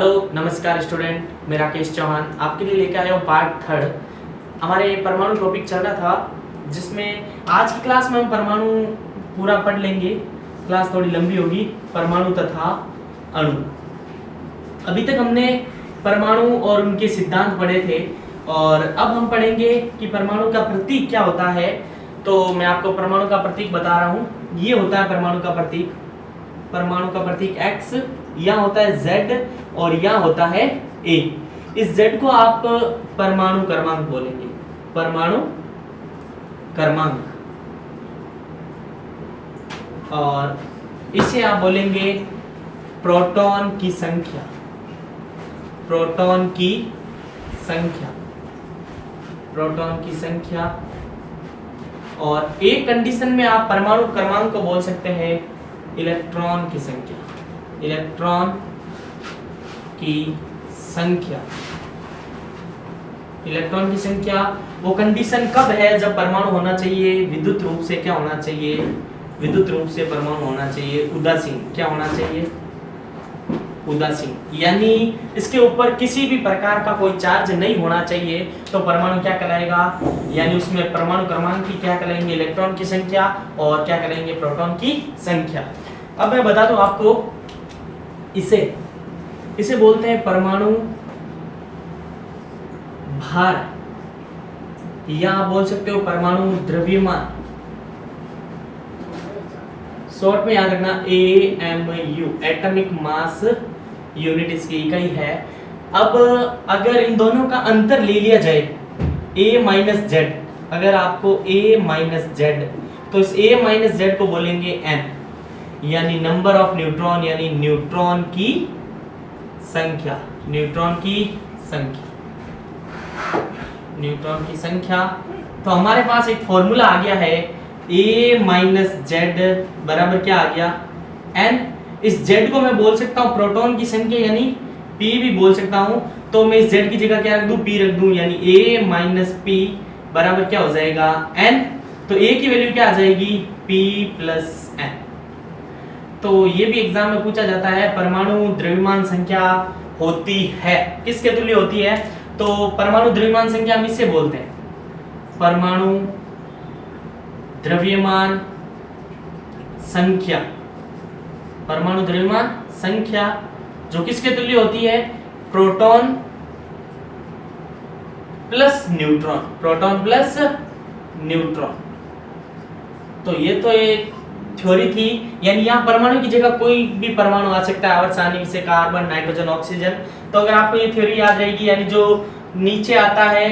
Hello नमस्कार student, मैं राकेश चौहान आपके लिए लेकर आया हूँ पार्ट थर्ड। हमारे परमाणु टॉपिक चल रहा था जिसमें आज की क्लास में हम परमाणु पूरा पढ़ लेंगे। क्लास थोड़ी लंबी होगी। परमाणु तथा अणु। अभी तक हमने परमाणु और उनके सिद्धांत पढ़े थे और अब हम पढ़ेंगे कि परमाणु का प्रतीक क्या होता है। तो मैं आपको परमाणु का प्रतीक बता रहा हूँ। ये होता है परमाणु का प्रतीक। परमाणु का प्रतीक X, यहाँ होता है Z और यहाँ होता है A। इस Z को आप परमाणु क्रमांक बोलेंगे। परमाणु क्रमांक। और इसे आप बोलेंगे प्रोटॉन की संख्या। प्रोटॉन की संख्या। प्रोटॉन की संख्या। और एक कंडीशन में आप परमाणु क्रमांक को बोल सकते हैं इलेक्ट्रॉन की संख्या। इलेक्ट्रॉन की संख्या। इलेक्ट्रॉन की संख्या वो कंडीशन कब है जब परमाणु होना चाहिए विद्युत रूप से क्या होना चाहिए, विद्युत रूप से परमाणु होना चाहिए उदासीन। क्या होना चाहिए? उदासीन, यानी इसके ऊपर किसी भी प्रकार का कोई चार्ज नहीं होना चाहिए तो परमाणु क्या कहलाएगा, यानी उसमें परमाणु क्रमांक की क्या कहलाएंगे इलेक्ट्रॉन की संख्या और क्या कहलाएंगे प्रोटॉन की संख्या। अब मैं बता दूं आपको, इसे बोलते हैं परमाणु भार, या आप बोल सकते हो परमाणु द्रव्यमान। शॉर्ट में याद रखना AMU, एटॉमिक मास यूनिट इसकी इकाई है। अब अगर इन दोनों का अंतर ले लिया जाए A माइनस जेड, अगर आपको A माइनस जेड, तो इस A माइनस जेड को बोलेंगे N, यानी नंबर ऑफ न्यूट्रॉन, यानी न्यूट्रॉन की संख्या। न्यूट्रॉन की संख्या। न्यूट्रॉन की संख्या। तो हमारे पास एक फॉर्मूला आ गया है A माइनस जेड बराबर क्या आ गया N। इस Z को मैं बोल सकता हूँ प्रोटॉन की संख्या, यानी P भी बोल सकता हूँ। तो मैं इस Z की जगह क्या रख दूं, P रख दूं, यानी A माइनस P बराबर क्या हो जाएगा N। तो A की वैल्यू क्या आ जाएगी P प्लस N। तो ये भी एग्जाम में पूछा जाता है। परमाणु द्रव्यमान संख्या होती है किसके तुल्य होती है? तो परमाणु द्रव्यमान संख्या हम इससे बोलते हैं परमाणु द्रव्यमान संख्या। परमाणु द्रव्यमान संख्या जो किसके तुल्य होती है, proton plus neutron. Proton plus neutron. तो ये तो एक थ्योरी थी, यानी यहाँ परमाणु की जगह कोई भी परमाणु आ सकता है, आवर्त से कार्बन, नाइट्रोजन, ऑक्सीजन। तो अगर आपको ये थ्योरी याद रहेगी, यानी जो नीचे आता है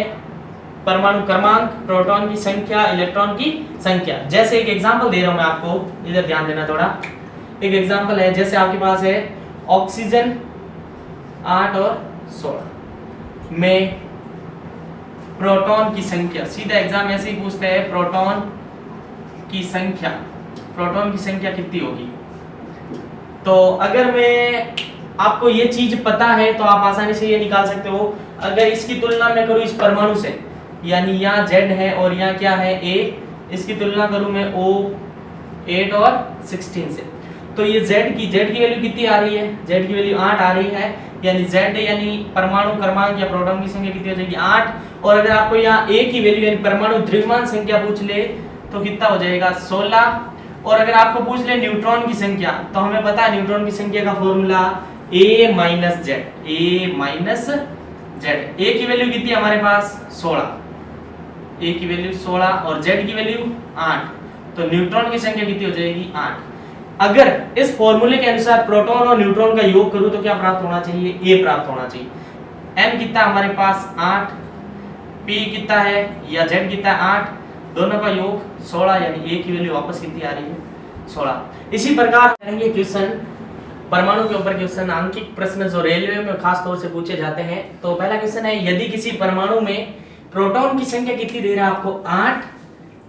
परमाणु क्रमांक, प्रोटॉन की संख्या, इलेक्ट्रॉन की संख्या। जैसे एक एग्जांपल दे रहा हूं मैं आपको, इधर ध्यान देना थोड़ा। एक एग्जांपल है, जैसे आपके पास है ऑक्सीजन 8 और 16 में प्रोटॉन की संख्या। सीधा एग्जाम ऐसे ही पूछते हैं प्रोटॉन की संख्या। प्रोटॉन की संख्या कितनी होगी? तो अगर मैं आपको ये चीज पता है तो आप आसानी से ये निकाल सकते हो। अगर इसकी तुलना मैं करूं इस परमाणु से, यानी यहाँ Z है और यहाँ क्या है A, इसकी तुलना करूं मैं O8 और 16 से, तो ये Z की वैल्यू कितनी आ रही है? Z की वैल्यू 8 आ रही है, यानी Z यानी परमाणु क्रमांक या प्रोटॉन की संख्या कितनी हो जाएगी 8। और अगर आपको यहाँ A की वैल्यू यानी परमाणु द्रव्यमान संख्या पूछ ले तो कितना हो जाएगा 16। और अगर आपको पूछ ले न्यूट्रॉन की संख्या, तो हमें पता है न्यूट्रॉन की संख्या का formula A minus Z. A minus Z. A की वैल्यू कितनी है हमारे पास 16। A की वैल्यू 16 और Z की वैल्यू 8, तो न्यूट्रॉन की संख्या कितनी हो जाएगी 8। अगर इस फॉर्मूले के अनुसार प्रोटॉन और न्यूट्रॉन का योग करूं तो क्या प्राप्त होना चाहिए? A प्राप्त होना चाहिए। M कितना हमारे पास 8, P कितना है या Z कितना है 8, दोनों का योग 16, यानी A की वैल्यू वापस कितनी आ रही है 16। इसी प्रकार करेंगे क्वेश्चन, परमाणु के ऊपर क्वेश्चन, आंकिक प्रश्न जो रेलवे में खास तौर से पूछे जाते हैं। तो पहला क्वेश्चन है, यदि किसी परमाणु में प्रोटॉन की संख्या कितनी दे रहा है आपको 8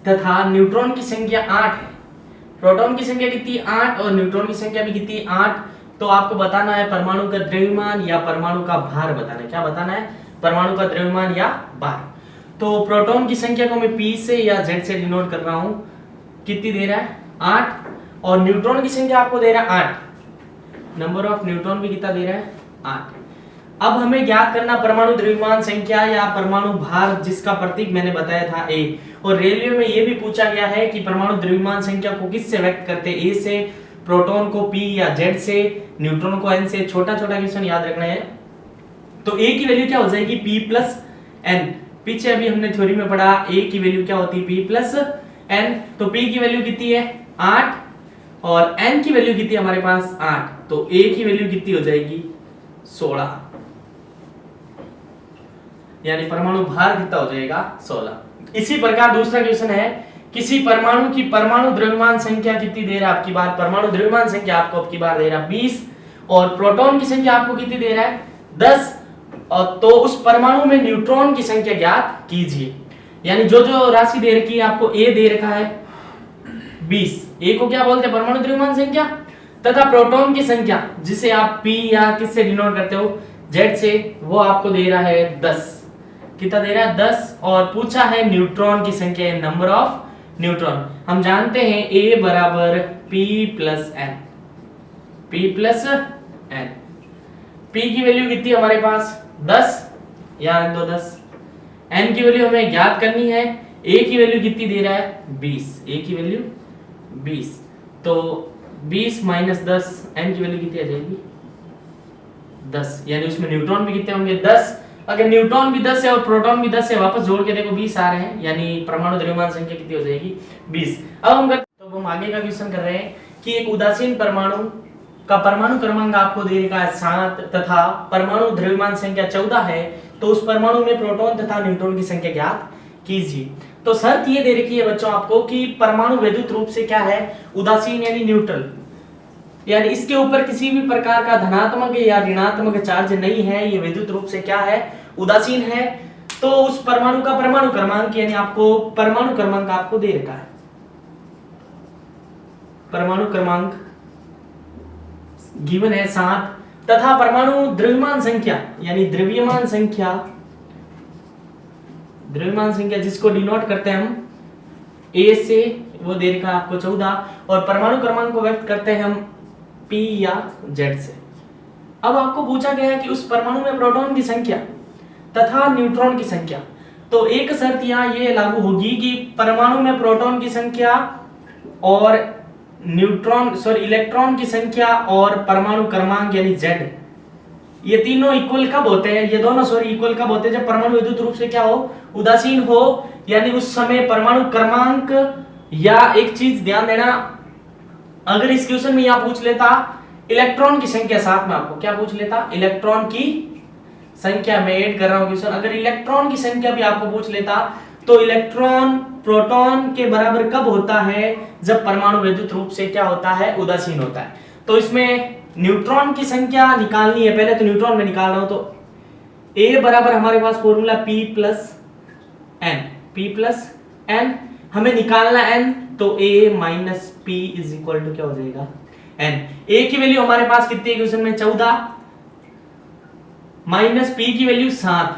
तथा न्यूट्रॉन की संख्या 8 है। प्रोटॉन की संख्या कितनी 8 और न्यूट्रॉन की संख्या भी कितनी 8, तो आपको बताना है परमाणु का द्रव्यमान या परमाणु का भार बताना है। क्या बताना है? परमाणु का द्रव्यमान या भार। तो प्रोटॉन की संख्या को मैं P से या Z से डिनोट कर रहा हूं। कितनी दे रहा है 8, और न्यूट्रॉन की संख्या आपको दे रहा है 8। नंबर ऑफ न्यूट्रॉन भी कितना दे रहा है 8। अब हमें ज्ञात करना परमाणु द्रव्यमान संख्या या परमाणु भार, जिसका प्रतीक मैंने बताया था A। और रेलवे में ये भी पूछा गया है कि परमाणु द्रव्यमान संख्या को किससे व्यक्त करते हैं, A से, प्रोटॉन को P या Z से, न्यूट्रॉन को N से। छोटा छोटा क्वेश्चन याद रखना है। तो A की वैल्यू क्या हो जाएगी, P प्लस N। पीछे अभी हमने थ्योरी में पढ़ा A की वैल्यू क्या होती है, P प्लस N। तो P की वैल्यू कितनी है, 8, और N की वैल्यू कितनी है हमारे पास, 8। तो A की वैल्यू कितनी हो जाएगी, 16, यानी परमाणु भार कितना हो जाएगा, 16। इसी प्रकार दूसरा क्वेश्चन है, किसी परमाणु की परमाणु द्रव्यमान संख्या कितनी दे रहा है आपकी बार, परमाणु द्रव्यमान संख्या आपको आपकी बार दे रहा है 20, और प्रोटॉन की संख्या आपको कितनी दे रहा है, 10। और तो उस परमाणु में न्यूट्रॉन की संख्या ज्ञात कीजिए। यानी जो जो राशि दे रखी है आपको, A दे रखा है 20, A को क्या बोलते हैं, परमाणु द्रव्यमान संख्या, तथा प्रोटॉन की संख्या जिसे आप P या किससे डिनोट करते हो, Z से, वो आपको दे रहा है 10। कितना दे रहा है, 10। और पूछा है न्यूट्रॉन की संख्या, नंबर ऑफ न्यूट्रॉन। हम जानते हैं A बराबर P plus N, P plus N। P की वैल्यू कितनी हमारे पास, 10, यहाँ रख दो 10। N की वैल्यू हमें ज्ञात करनी है, A की वैल्यू कितनी दे रहा है, 20, A की वैल्यू 20। तो 20 माइनस 10, N की वैल्यू कितनी आ जाएगी, 10। यानी उसमें न्यूट्रॉन भी कितने होंगे, 10। अगर न्यूट्रॉन भी 10 है और प्रोटॉन भी 10 है, वापस जोड़ के देखो 20 आ रहे हैं, यानी परमाणु द्रव्यमान संख्या कितनी हो जाएगी, 20। अब हम आगे का क्वेश्चन कर रहे हैं कि एक उदासीन परमाणु का परमाणु क्रमांक आपको दे रखा है 7 तथा परमाणु द्रव्यमान संख्या 14 है, तो उस परमाणु में प्रोटॉन तथा न्यूट्रॉन की संख्या ज्ञात कीजिए। तो शर्त ये दे रखी है बच्चों आपको कि परमाणु वैद्युत रूप से क्या है, उदासीन यानी न्यूट्रल, यानी इसके ऊपर किसी भी प्रकार का धनात्मक या ऋणात्मक चार्ज नहीं है, ये विद्युत रूप से क्या है, उदासीन है। तो उस परमाणु का परमाणु क्रमांक, यानी आपको परमाणु क्रमांक आपको दे रखा है, परमाणु क्रमांक गिवन है 7, तथा परमाणु द्रव्यमान संख्या यानी द्रव्यमान संख्या जिसको डिनोट करते हैं हम A से, वो दे रखा है आपको 14, और परमाणु क्रमांक को व्यक्त करते हैं हम P या Z से। अब आपको पूछा गया है कि उस परमाणु में प्रोटॉन की संख्या तथा न्यूट्रॉन की संख्या। तो एक शर्त यहाँ ये लागू होगी कि परमाणु में प्रोटॉन की संख्या और इलेक्ट्रॉन की संख्या और परमाणु क्रमांक यानी Z, ये तीनों इक्वल कब होते हैं, ये दोनों इक्वल कब होते हैं, जब परमाणु विद्युत रूप से क्या हो, उदासीन हो। यानी उस समय परमाणु क्रमांक, या एक चीज ध्यान देना, अगर इस क्वेश्चन में यहां पूछ लेता इलेक्ट्रॉन की संख्या, साथ में आपको क्या पूछ लेता, इलेक्ट्रॉन की संख्या, मैं ऐड कर रहा हूं क्वेश्चन, अगर इलेक्ट्रॉन की संख्या भी आपको पूछ लेता, तो इलेक्ट्रॉन प्रोटॉन के बराबर कब होता है, जब परमाणु विद्युत रूप से क्या होता है, उदासीन होता है। तो इसमें न्यूट्रॉन की संख्या निकालनी है, पहले तो न्यूट्रॉन में निकाल रहा हूं, तो A बराबर हमारे पास फॉर्मूला P प्लस N, हमें निकालना N, तो A minus P is equal to क्या हो जाएगा, N। A की वैल्यू हमारे पास कितनी है क्वेश्चन में, 14, माइनस P की वैल्यू 7,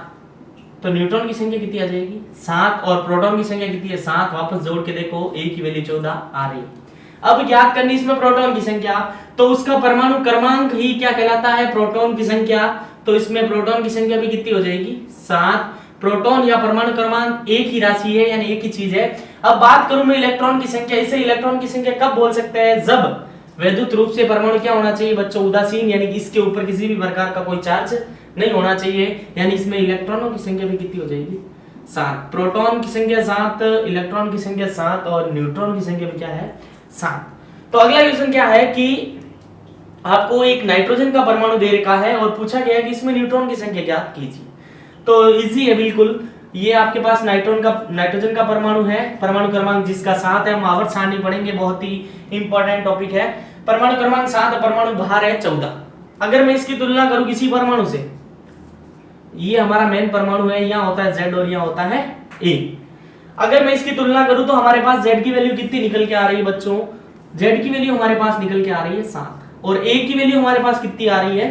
तो न्यूट्रॉन की संख्या कितनी आ जाएगी, 7, और प्रोटॉन की संख्या कितनी है, 7। वापस जोड़ के देखो A की वैल्यू 14 आ रही है। अब ज्ञात करनी इसमें प्रोटॉन की संख्या, तो उसका परमाणु क्रमांक ही क्या कहलाता है, प्रोटॉन की संख्या। तो इसमें प्रोटॉन की संख्या भी कितनी हो जाएगी, 7। प्रोटॉन या परमाणु क्रमांक एक ही राशि है, यानी एक ही चीज है। अब बात करूं मैं इलेक्ट्रॉन की संख्या, इसे इलेक्ट्रॉन की संख्या कब बोल सकते हैं, जब वैद्युत रूप से परमाणु क्या होना चाहिए बच्चों, उदासीन, यानी कि इसके ऊपर किसी भी प्रकार का कोई चार्ज नहीं होना चाहिए। यानी इसमें इलेक्ट्रॉनों की संख्या भी कितनी हो जाएगी, 7। प्रोटॉन की संख्या 7, इलेक्ट्रॉन की संख्या 7, और न्यूट्रॉन की संख्या भी क्या है, 7। तो अगला क्वेश्चन क्या है कि आपको एक नाइट्रोजन का परमाणु दे रखा है और पूछा गया है कि इसमें न्यूट्रॉन की संख्या ज्ञात कीजिए। तो इजी है बिल्कुल, ये आपके पास नाइट्रोजन का परमाणु है, परमाणु क्रमांक जिसका 7 है। हम आवर्त सारणी पढ़ेंगे, बहुत ही इंपॉर्टेंट टॉपिक है। परमाणु क्रमांक 7, परमाणु भार है 14। अगर मैं इसकी तुलना करूं किसी परमाणु से, ये हमारा मेन परमाणु है, यहाँ होता है Z और यहाँ होता है A। अगर मैं इसकी तुलना करूं तो हमारे पास Z की वैल्यू कितनी निकल के आ रही है बच्चों, Z की वैल्यू हमारे पास निकल के आ रही है 7, और A की वैल्यू हमारे पास कितनी आ रही है,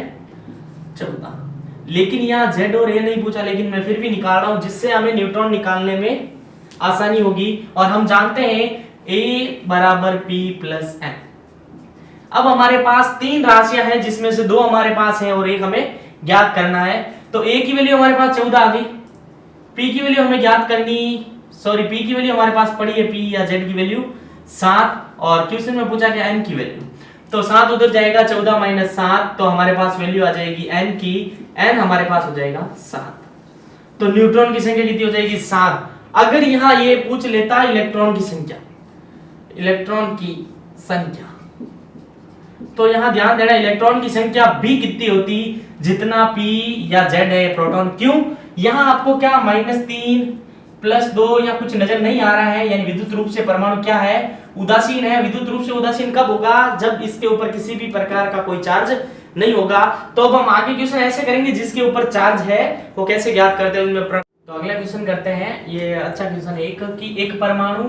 14। लेकिन यहाँ Z और A नहीं पूछा, लेकिन मैं फिर भी निकाल रहा हूं, जिससे हमें न्यूट्रॉन निकालने में आसानी होगी। और हम जानते हैं A बराबर P प्लस N। अब हमारे पास 3 राशियां हैं, जिसमें से 2 हमारे पास हैं और एक हमें ज्ञात करना है। तो ए की वैल्यू हमारे पास 14 आ गई, पी की वैल्यू हमें ज्ञात करनी, सॉरी पी की वैल्यू हमारे पास पड़ी है, पी या जेड की वैल्यू 7, और क्वेश्चन में पूछा गया एन की वैल्यू, तो 7 उधर जाएगा, 14 माइनस 7, तो हमारे पास वैल्यू आ जाएगी एन की, एन हमारे पास हो जाएगा 7। तो न्यूट्रॉन की संख्या कितनी हो जाएगी 7। अगर यहां ये पूछ लेता इलेक्ट्रॉन की संख्या, इलेक्ट्रॉन की संख्या, तो यहां ध्यान देना इलेक्ट्रॉन की संख्या भी कितनी होती, जितना पी या जेड है प्रोटॉन। क्यों, यहां आपको क्या -3 +2 या कुछ नजर नहीं आ रहा है, यानी विद्युत रूप से परमाणु क्या है, उदासीन है। विद्युत रूप से उदासीन कब होगा, जब इसके ऊपर किसी भी प्रकार का कोई चार्ज नहीं होगा। तो अब हम आगे क्वेश्चन ऐसे करेंगे, जिसके ऊपर चार्ज है वो कैसे ज्ञात करते हैं उनमें। तो अगला क्वेश्चन करते हैं, ये अच्छा क्वेश्चन है एक परमाणु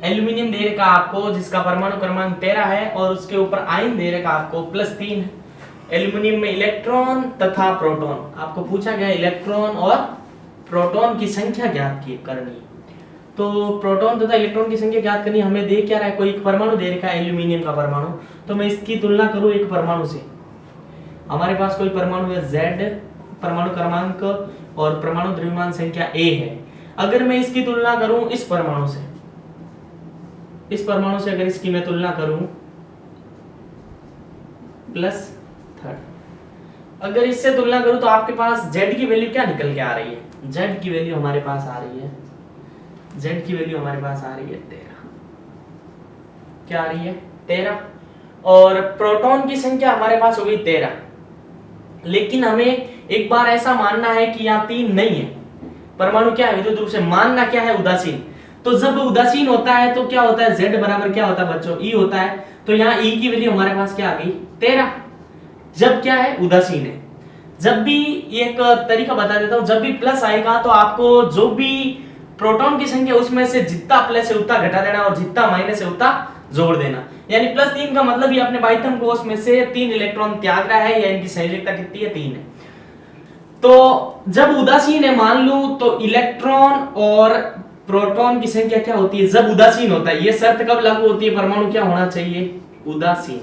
एल्यूमिनियम दे रखा आपको, जिसका परमाणु क्रमांक 13 है, और उसके ऊपर आयन दे रखा आपको +3 है। एल्यूमिनियम में इलेक्ट्रॉन तथा प्रोटॉन, आपको पूछा गया इलेक्ट्रॉन और प्रोटॉन की संख्या ज्ञात करनी। तो प्रोटॉन तथा इलेक्ट्रॉन की संख्या ज्ञात करनी, हमें दे क्या रहा है, कोई एक परमाणु दे रखा है एल्यूमिनियम का परमाणु, तो मैं इसकी तुलना करूं एक परमाणु से। हमारे पास कोई परमाणु है Z, परमाणु क्रमांक और परमाणु द्रव्यमान संख्या A है। अगर मैं इसकी तुलना करूं इस परमाणु से, इस परमाणु से अगर इसकी मैं तुलना करूं +3, अगर इससे तुलना करूं तो आपके पास Z की वैल्यू क्या निकल के आ रही है, Z की वैल्यू हमारे पास आ रही है, Z की वैल्यू हमारे पास आ रही है 13, क्या आ रही है 13, और प्रोटॉन की संख्या हमारे पास हो गई 13। लेकिन हमें एक बार ऐसा मानना है कि यहाँ 3 नहीं है, परमाणु क्या है विद्युत रूप से, मानना क्या है उदासीन। तो जब उदासीन होता है तो क्या होता है, Z बराबर क्या होता है बच्चों, E होता है। तो यहाँ E की वैल्यू हमारे पास क्या आ गई 13, जब क्या है उदासीन है। जब भी एक तरीका बता देता हूं, जब भी प्लस आएगा तो आपको जो भी प्रोटॉन की संख्या उसमें से जितना प्लस है उतना घटा देना, और जितना माइनस है उतना जोड़ देना। यानी +3 का मतलब ये अपने बाह्यतम कोश में से 3 इलेक्ट्रॉन त्याग रहा है, या इनकी संयोजकता कितनी है 3 है। तो जब उदासीन है मान लूं, तो इलेक्ट्रॉन और प्रोटॉन की संख्या क्या होती है, जब उदासीन होता है। ये शर्त कब लागू होती है, परमाणु क्या होना चाहिए उदासीन।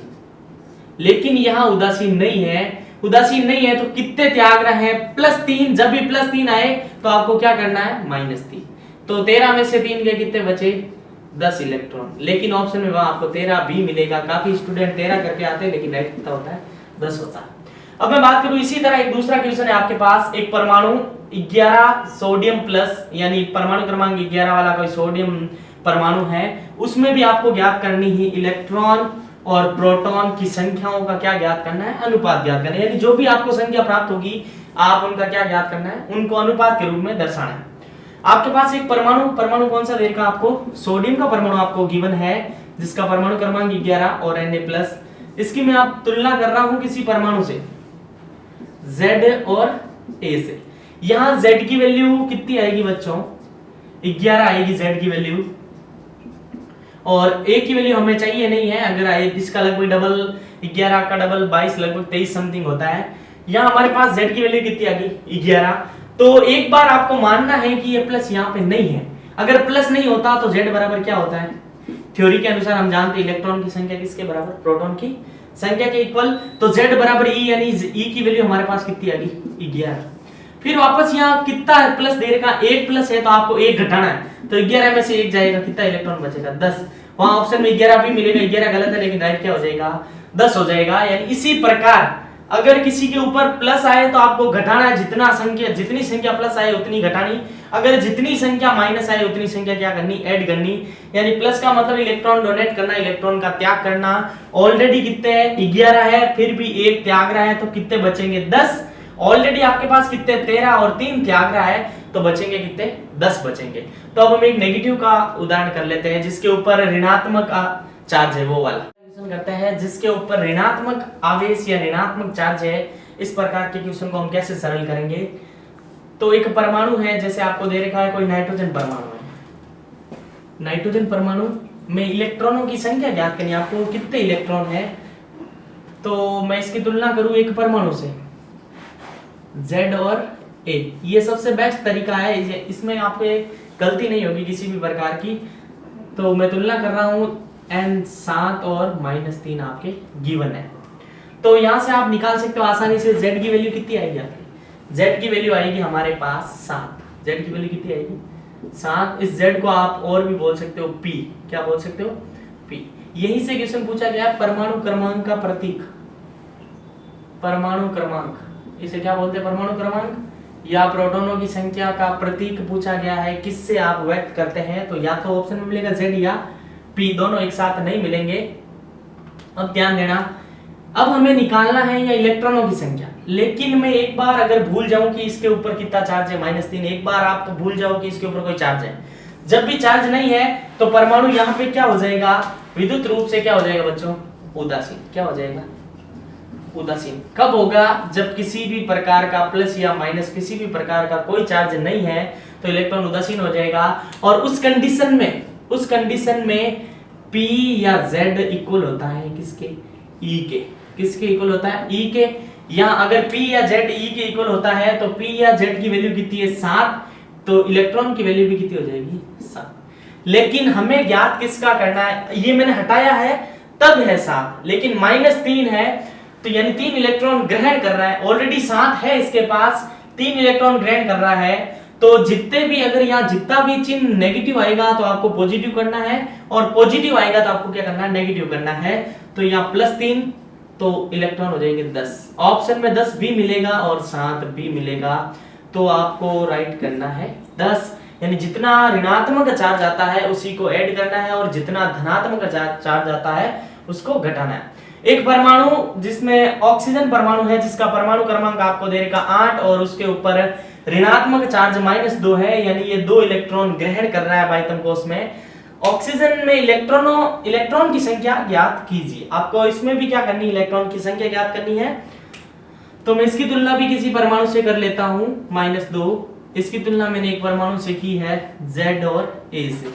लेकिन यहां उदासीन नहीं है, उदासीन नहीं है तो कितने त्याग रहे हैं +3। जब भी +3 आए तो आपको क्या करना है -3। तो 13 में से 3 के कितने बचे 10 इलेक्ट्रॉन। लेकिन ऑप्शन में वहां आपको 13 भी मिलेगा। काफी स्टूडेंट 13 करके आते हैं, लेकिन राइट कितना होता है 10 होता है। अब मैं बात करूं इसी तरह एक दूसरा क्वेश्चन है आपके पास, एक परमाणु 11 सोडियम प्लस, यानी परमाणु क्रमांक 11 वाला कोई सोडियम परमाणु है, उसमें भी आपको ज्ञात करनी है इलेक्ट्रॉन और प्रोटॉन की संख्याओं का क्या ज्ञात करना है, अनुपात ज्ञात करना है। यानी जो भी आपको संख्या प्राप्त होगी आप उनका क्या ज्ञात करना है, उनको अनुपात के रूप में दर्शाना है। आपके पास एक परमाणु कौन सा दे रखा आपको, सोडियम का परमाणु आपको गिवन है, जिसका परमाणु क्रमांक 11 और Na+। इसकी मैं आप तुलना कर रहा हूं किसी परमाणु से Z और A से। यहां Z की वैल्यू कितनी आएगी बच्चों 11 आएगी Z की वैल्यू, और A की वैल्यू हमें चाहिए नहीं है। अगर आए इसका लगभग डबल 11 का डबल 22 लगभग 23 समथिंग होता है। यहाँ हमारे पास Z की वैल्यू कितनी आ गई 11। तो एक बार आपको मानना है कि ये प्लस यहाँ पे नहीं है। अगर प्लस नहीं होता तो Z बराबर क्या होता है, थ्योरी के अनुसार हम जानते हैं इलेक्ट्रॉन की संख्या किसके बराबर, प्रोटॉन की संख्या के इक्वल। तो Z बराबर E, यानी E की वैल्यू हमारे पास कितनी आ गई 11। फिर वापस यहाँ कितना प्लस दे रखा, 1 प्लस है तो आपको 1 घटाना है, तो 11 में से 1 जाएगा, कितना इलेक्ट्रॉन बचेगा 10। वहां ऑप्शन में 11 भी मिलेगा, 11 गलत है, लेकिन राइट क्या हो जाएगा 10 हो जाएगा। यानी इसी प्रकार अगर किसी के ऊपर प्लस आए तो आपको घटाना है, जितनी संख्या प्लस आए उतनी घटानी, अगर जितनी संख्या माइनस आए उतनी संख्या क्या करनी, ऐड करनी। यानी प्लस का मतलब इलेक्ट्रॉन डोनेट करना, इलेक्ट्रॉन का त्याग करना। ऑलरेडी कितने है 11 है, फिर भी 1 त्याग रहा है तो कितने बचेंगे 10। ऑलरेडी आपके पास कितने 13 और 3 त्याग रहा है तो बचेंगे कितने 10 बचेंगे। तो अब हम एक नेगेटिव का उदाहरण कर लेते हैं, जिसके ऊपर ऋणात्मक चार्ज है, वो वाला करते हैं, जिसके ऊपर ऋणात्मक आवेश या ऋणात्मक चार्ज है। इस प्रकार के क्वेश्चन को हम कैसे सरल करेंगे। तो एक परमाणु है, जैसे आपको दे रखा है कोई नाइट्रोजन परमाणु है, नाइट्रोजन परमाणु में इलेक्ट्रॉनों की संख्या ज्ञात करनी, आपको कितने इलेक्ट्रॉन है। तो मैं इसकी तुलना करूं एक परमाणु से Z और A, ये सबसे बेस्ट तरीका है, इसमें आपको गलती नहीं होगी किसी भी प्रकार की। तो मैं तुलना कर रहा हूं N 7 और -3 आपके गिवन है। तो यहाँ से आप निकाल सकते हो आसानी से z की वैल्यू कितनी आएगी आपकी, z की वैल्यू आएगी हमारे पास 7। z की वैल्यू कितनी आएगी 7। इस z को आप और भी बोल सकते हो p, क्या बोल सकते हो p। यहीं से क्वेश्चन पूछा गया है परमाणु क्रमांक का प्रतीक, परमाणु क्रमांक, इसे क्या बोलते हैं परमाणु क्रमांक, या प्रोटॉनों की संख्या का प्रतीक पूछा गया है, किससे आप व्यक्त करते हैं। तो या तो ऑप्शन में मिलेगा z या p, दोनों एक साथ नहीं मिलेंगे। अब ध्यान देना, अब हमें निकालना है या इलेक्ट्रॉनों की संख्या, लेकिन मैं एक बार अगर भूल जाऊं कि इसके ऊपर कितना चार्ज है -3, एक बार आप भूल जाओ कि इसके ऊपर कोई चार्ज है, जब भी चार्ज नहीं है तो परमाणु यहाँ पे क्या हो जाएगा, विद्युत रूप से क्या हो जाएगा बच्चों, उदासीन। क्या हो जाएगा, उदासीन। कब होगा, जब किसी भी प्रकार का प्लस या माइनस, किसी भी प्रकार का कोई चार्ज नहीं है तो इलेक्ट्रॉन उदासीन हो जाएगा। और उस कंडीशन में P या Z इक्वल होता है किसके, E के। किसके इक्वल होता है, E के। या अगर P या Z E के इक्वल होता है तो P या Z की वैल्यू कितनी है 7, तो इलेक्ट्रॉन की वैल्यू भी कितनी हो जाएगी 7। लेकिन हमें ज्ञात किसका करना है, ये मैंने हटाया है तब है 7, लेकिन -3 है तो यानी 3 इलेक्ट्रॉन ग्रहण कर रहा है, ऑलरेडी 7 है इसके पास, 3 इलेक्ट्रॉन ग्रहण कर रहा है। तो जितने भी, अगर यहाँ जितना भी चिन्ह नेगेटिव आएगा तो आपको पॉजिटिव करना है, और पॉजिटिव आएगा तो आपको क्या करना है, नेगेटिव करना है। तो यहाँ +3 तो इलेक्ट्रॉन हो जाएंगे 10। ऑप्शन में 10 भी मिलेगा और 7 भी मिलेगा, तो आपको राइट करना है 10। यानी जितना ऋणात्मक चार्ज आता है उसी को ऐड करना है, और जितना धनात्मक चार्ज आता है उसको घटाना है। एक परमाणु जिसमें ऑक्सीजन परमाणु है, जिसका परमाणु क्रमांक आपको दे रखा 8 और उसके ऊपर ऋणात्मक चार्ज -2 है, यानी ये 2 इलेक्ट्रॉन ग्रहण कर रहा है बाह्यतम कोश में। ऑक्सीजन में इलेक्ट्रॉन की संख्या ज्ञात कीजिए। आपको इसमें भी क्या करनी है, इलेक्ट्रॉन की संख्या ज्ञात करनी है। तो मैं इसकी तुलना भी किसी परमाणु से कर लेता हूं, -2। इसकी तुलना मैंने एक परमाणु से की है Z और A से।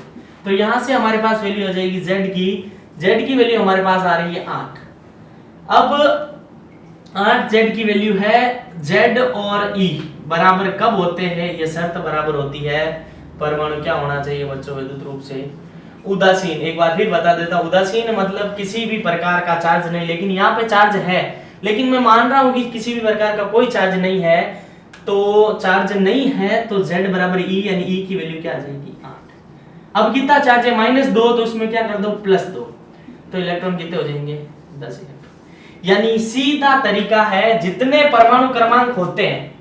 तो यहां से हमारे पास वैल्यू आ जाएगी Z की वैल्यू हमारे पास आ रही है 8। अब 8 Z की वैल्यू है, Z और E बराबर कब होते हैं, ये शर्त बराबर होती है, परमाणु क्या होना चाहिए बच्चों, विद्युत रूप से उदासीन। एक बार फिर बता देता हूं, उदासीन मतलब किसी भी प्रकार का चार्ज नहीं, लेकिन यहाँ पे चार्ज है, लेकिन मैं मान रहा हूं कि किसी भी प्रकार का कोई चार्ज नहीं है, तो चार्ज नहीं है तो Z बराबर E, यानी E की वैल्यू क्या आ जाएगी 8। अब कितना चार्ज है -2, तो उसमें क्या कर दो +2, तो इलेक्ट्रॉन कितने हो जाएंगे 10 इलेक्ट्रॉन। यानी सीधा तरीका है, जितने परमाणु क्रमांक होते हैं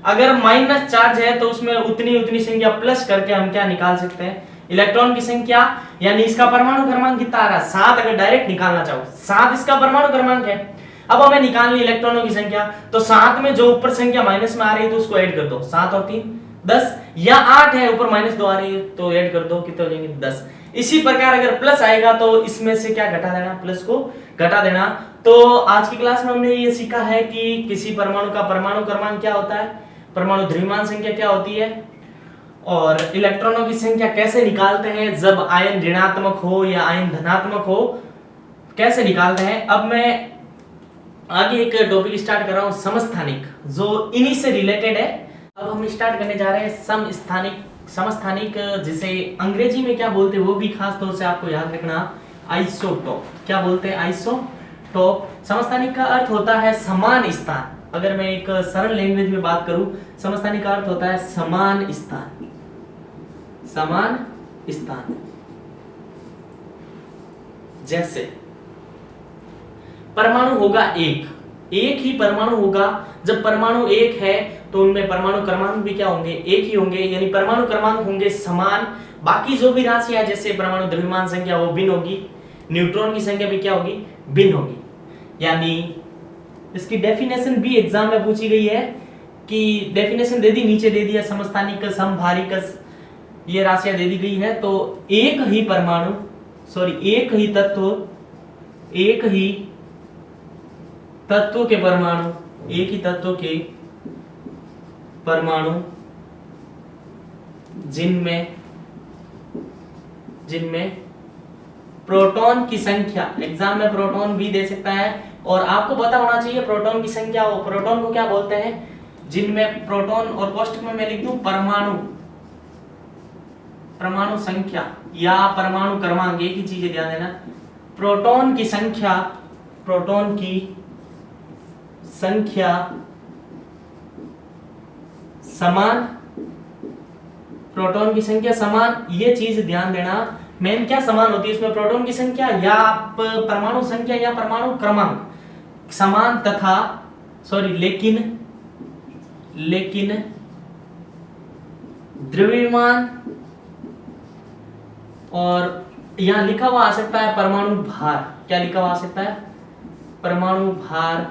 अगर माइनस चार्ज है तो उसमें उतनी संख्या प्लस करके हम क्या निकाल सकते हैं, इलेक्ट्रॉन की संख्या। यानी इसका परमाणु क्रमांक कितना आ रहा है 7, अगर डायरेक्ट निकालना चाहो 7 इसका परमाणु क्रमांक है। अब हमें निकालनी इलेक्ट्रॉनों की संख्या, तो 7 में जो ऊपर संख्या माइनस में आ रही है तो उसको ऐड कर दो, 7 और 3 10, या 8 है ऊपर -2 आ रही है तो ऐड कर दो, कितने हो जाएंगे 10। इसी प्रकार अगर प्लस आएगा तो इसमें से क्या घटा देना, प्लस को घटा देना। तो आज की क्लास में हमने ये सीखा है कि किसी परमाणु का परमाणु क्रमांक क्या होता है, परमाणु द्रव्यमान संख्या क्या होती है, और इलेक्ट्रॉनों की संख्या कैसे निकालते हैं जब आयन ऋणात्मक हो या आयन धनात्मक हो, कैसे निकालते हैं। अब मैं आगे एक टॉपिक स्टार्ट कर रहा हूं, समस्थानिक, जो इन्हीं से रिलेटेड है। अब हम स्टार्ट करने जा रहे हैं समस्थानिक, जिसे अंग्रेजी में क्या बोलते हैं वो भी खास तौर से आपको याद रखना, आइसोटोप। क्या बोलते हैं, आइसोटोप। समस्थानिक का अर्थ होता है समान स्थान। अगर मैं एक सरल लैंग्वेज में बात करूं, समस्थानिक का अर्थ होता है समान स्थान, समान स्थान। जैसे परमाणु होगा एक ही परमाणु होगा, जब परमाणु एक है तो उनमें परमाणु क्रमांक भी क्या होंगे, एक ही होंगे, यानी परमाणु क्रमांक होंगे समान। बाकी जो भी राशियां जैसे परमाणु द्रव्यमान संख्या वो भिन्न होगी, न्यूट्रॉन की संख्या भी क्या होगी, भिन्न होगी। यानी इसकी डेफिनेशन भी एग्जाम में पूछी गई है, कि डेफिनेशन दे दी, नीचे दे दिया समस्थानिक, समभारिक, ये राशियां दे दी गई है। तो एक ही परमाणु, एक ही तत्व के परमाणु, एक ही तत्व के परमाणु जिनमें प्रोटॉन की संख्या, एग्जाम में प्रोटॉन भी दे सकता है, और आपको पता होना चाहिए प्रोटॉन की संख्या, वो प्रोटॉन को क्या बोलते हैं, जिनमें प्रोटॉन, और कोष्टक में मैं लिख दूं परमाणु संख्या या परमाणु क्रमांक, एक ही चीज ध्यान देना, प्रोटॉन की संख्या समान, प्रोटॉन की संख्या समान, ये चीज ध्यान देना। मेन क्या समान होती है इसमें, प्रोटॉन की संख्या या परमाणु संख्या या परमाणु क्रमांक समान तथा लेकिन द्रव्यमान, और यहां लिखा हुआ आ सकता है परमाणु भार। क्या लिखा हुआ आ सकता है? परमाणु भार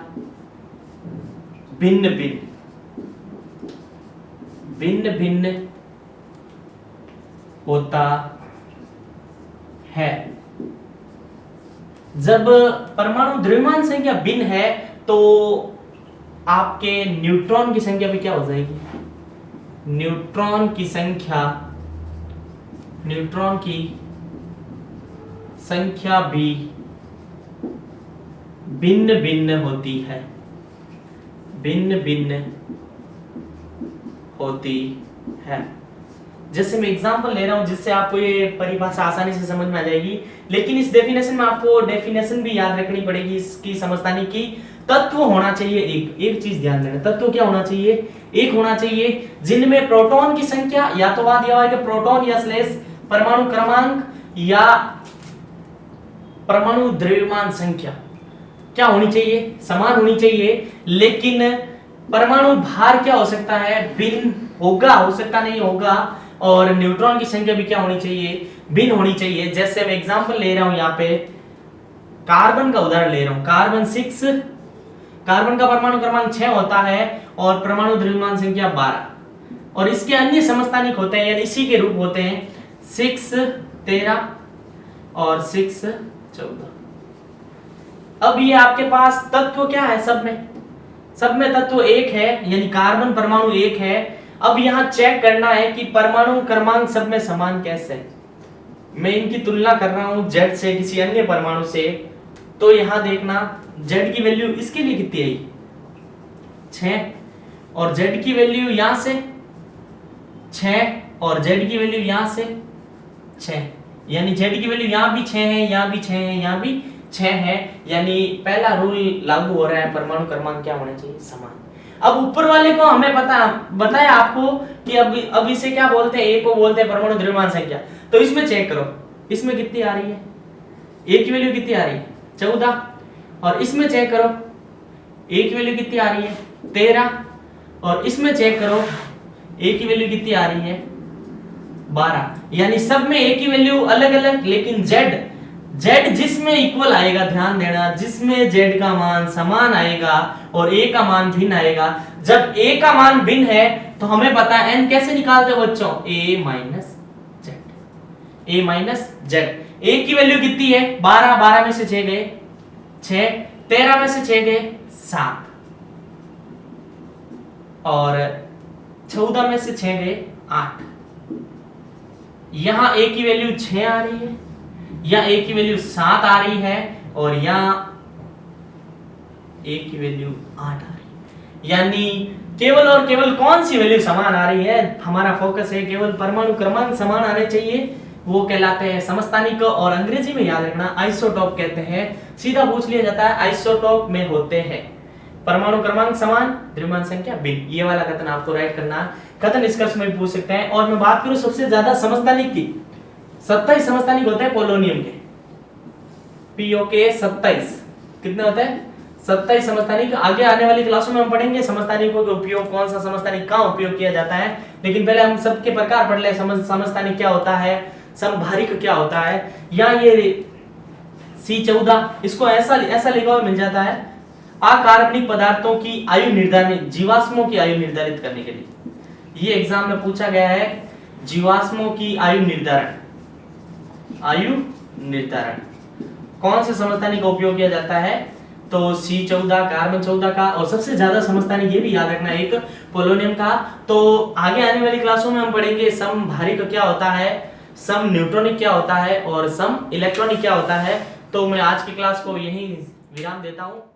भिन्न भिन्न होता है। जब परमाणु द्रव्यमान संख्या भिन्न है तो आपके न्यूट्रॉन की संख्या भी क्या हो जाएगी? न्यूट्रॉन की संख्या भी भिन्न भिन्न होती है, जैसे मैं एग्जांपल ले रहा हूं जिससे आपको ये परिभाषा आसानी से समझ में आ जाएगी। लेकिन इस डेफिनेशन में आपको डेफिनेशन भी याद रखनी पड़ेगी, इसकी समझदारी की। तत्व होना चाहिए एक चीज ध्यान देना, तत्व क्या होना चाहिए? एक होना चाहिए जिनमें प्रोटॉन की संख्या या तो बात यह है कि प्रोटॉन या स्लेश परमाणु क्रमांक या परमाणु द्रव्यमान संख्या क्या होनी चाहिए? समान होनी चाहिए। लेकिन परमाणु भार क्या हो सकता है? भिन्न होगा, हो सकता नहीं होगा। और न्यूट्रॉन की संख्या भी क्या होनी चाहिए? भिन्न होनी चाहिए। जैसे मैं एग्जांपल ले रहा हूं यहाँ पे, कार्बन का उदाहरण ले रहा हूं। कार्बन का परमाणु क्रमांक 6 होता है और परमाणु द्रव्यमान संख्या 12, और इसके अन्य समस्थानिक होते हैं यानी इसी के रूप होते हैं 6 13 और 6 14। अब ये आपके पास तत्व क्या है? सब में तत्व एक है, यानी कार्बन परमाणु एक है। अब यहां चेक करना है कि परमाणु क्रमांक सब में समान कैसे है। मैं इनकी तुलना कर रहा हूं Z से किसी अन्य परमाणु से, तो यहां देखना Z की वैल्यू इसके लिए कितनी आई? 6, और Z की वैल्यू यहां से 6 और Z की वैल्यू यहां से 6, यानी Z की वैल्यू यहां भी 6 है, यहां भी 6 है, यहां भी 6 है। यानी पहला रूल लागू हो रहा है, परमाणु क्रमांक क्या होने चाहिए? समान। अब ऊपर वाले को हमें बताया आपको कि अब इसे क्या बोलते हैं? ए को बोलते हैं परमाणु द्रव्यमान संख्या। तो इसमें चेक करो, इसमें कितनी आ रही है? ए की वैल्यू कितनी आ रही है? 14। और इसमें चेक करो, ए की वैल्यू कितनी आ रही है? 13। और इसमें चेक करो, ए की वैल्यू कितनी आ रही है? 12। यानी सब में ए की वैल्यू अलग अलग, लेकिन Z जिसमें इक्वल आएगा, ध्यान देना, जिसमें Z का मान समान आएगा और A का मान भिन्न आएगा। जब A का मान भिन्न है तो हमें पता है n कैसे निकालते हो बच्चों? A minus Z। A की वैल्यू कितनी है? 12, 12 में से 6 गए 6, 13 में से 6 गए 7, और 14 में से 6 गए 8। यहां A की वैल्यू 6 आ रही है, या A की वैल्यू 7 आ रही है, और यहां A की वैल्यू 8 आ रही है। यानी केवल और केवल कौन सी वैल्यू समान आ रही है? हमारा फोकस है केवल परमाणु क्रमांक समान आने चाहिए, वो कहलाते हैं समस्थानिक। और अंग्रेजी में याद रखना आइसोटोप कहते हैं। सीधा पूछ लिया जाता है, आइसोटोप में होते हैं परमाणु क्रमांक समान, द्रव्यमान संख्या भिन्न। ये वाला कथन आपको राइट करना है। कथन निष्कर्ष में भी पूछ सकते हैं। और मैं बात करूं सबसे ज्यादा समस्थानिक की, 27 समस्थानिक होते हैं पोलोनियम के, पीओ के 27 कितने होते हैं? 27 समस्थानिक। आगे आने वाली क्लासों में हम पढ़ेंगे समस्थानिकों के उपयोग, कौन सा समस्थानिक कहां उपयोग किया जाता है। लेकिन पहले हम सबके प्रकार पढ़ ले। समस्थानिक क्या होता है, समभारिक क्या होता है। यहाँ ये C14, इसको ऐसा लिखा हुआ मिल जाता है, अकार्बनिक पदार्थों की आयु निर्धारित, जीवाश्मों की आयु निर्धारित करने के लिए। ये एग्जाम में पूछा गया है, जीवाश्मों की आयु निर्धारण कौन से समस्थानिक का उपयोग किया जाता है? तो C14, कार्बन 14 का, और सबसे ज्यादा समस्थानिक ये भी याद रखना है एक पोलोनियम का। तो आगे आने वाली क्लासों में हम पढ़ेंगे समभारिक क्या होता है, सम न्यूट्रॉनिक क्या होता है, और सम इलेक्ट्रॉनिक क्या होता है। तो मैं आज की क्लास को यहीं विराम देता हूं।